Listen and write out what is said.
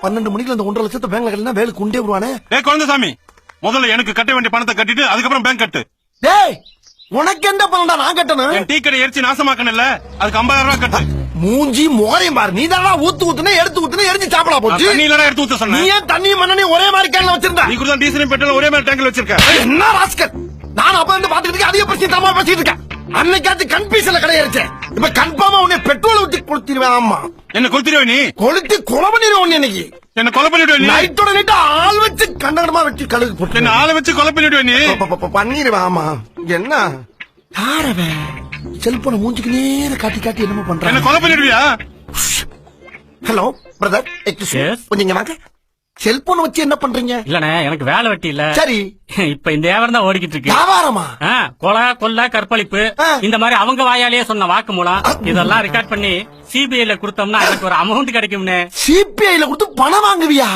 12 மணிக்கு அந்த 1.5 லட்சத்தை பேங்க்ல கட்டினா வேலை குண்டே விடுவானே. குழந்தைசாமி, முதல்ல எனக்கு கட்ட வேண்டிய பணத்தை கட்டிட்டு அதுக்கப்புறம் பேங்க் கட்டு. டேய், உனக்கு என்ன பணம்டா நான் கட்டணும்? என் டீ கடை எரிச்சு நாசமாக்கணும்ல, அதுக்கு 50,000 ரூபாய் கட்டு. மூஞ்சி மோரையும் பாரு. நீ தானா ஊத்துனா எடுத்து ஊத்துனா எரிஞ்சு சாப்பிடா போச்சு. தண்ணி இல்லடா எடுத்து ஊத்த சொன்னேன். நீ ஏன் தண்ணி மண்ணெண்ணெய் ஒரே மாதிரி கேன்ல வச்சிருந்த? நீ கூட டீசல் பெட்ரோல் ஒரே மாதிரி டேங்க்ல வச்சிருக்க. என்ன ராஸ்கல், நான் அப்ப இருந்து பாத்துக்கிட்டு இருக்கேன். அதிக பிரச்சனை தமா பேசிட்டு இருக்கேன். அன்னைக்காச்சும் கன்ஃபியூஷன்ல கடையறிச்சேன். இப்ப கன்ஃபார்மா உன்னை பெட்ரோல் ஊத்தி கொளுத்திடுவேன். ஆமா, என்ன கொளுத்திடுவே நீ? கொளுத்தி கொலை பண்ணிடுவேன் உன்னை இன்னைக்கு. என்ன கொலை பண்ணிடுவே நீ? நைட்டோட நைட்டு ஆள் வச்சு கண்டகடமா வெட்டி கழுகு போட்டு என்ன ஆளை வச்சு கொலை பண்ணிடுவே நீ? பண்ணிடுவேன். ஆமா, என்ன யாரவன் செல்போனை மூஞ்சிக்கு நேர காட்டி காட்டி என்னமோ என்ன பண்றான். கொலை பண்ணிடுவியா? ஹலோ பிரதர், கொஞ்சம் இங்க வாங்க. செல்போன் வச்சு என்ன பண்றீங்க? இல்லண்ணே, எனக்கு வேலை வெட்டி இல்ல. சரி, இப்ப இந்த வியாபாரம் தான் ஓடிக்கிட்டு இருக்கு. வியாபாரமா? கொலை, கொள்ள, கற்பழிப்பு, இந்த மாதிரி அவங்க வாயாலேயே சொன்ன வாக்கு மூலம் இதெல்லாம் ரெக்கார்ட் பண்ணி சிபிஐல கொடுத்தோம்னா எனக்கு ஒரு அமௌண்ட் கிடைக்கும்னு. சிபிஐல கொடுத்து பணம் வாங்குவியா?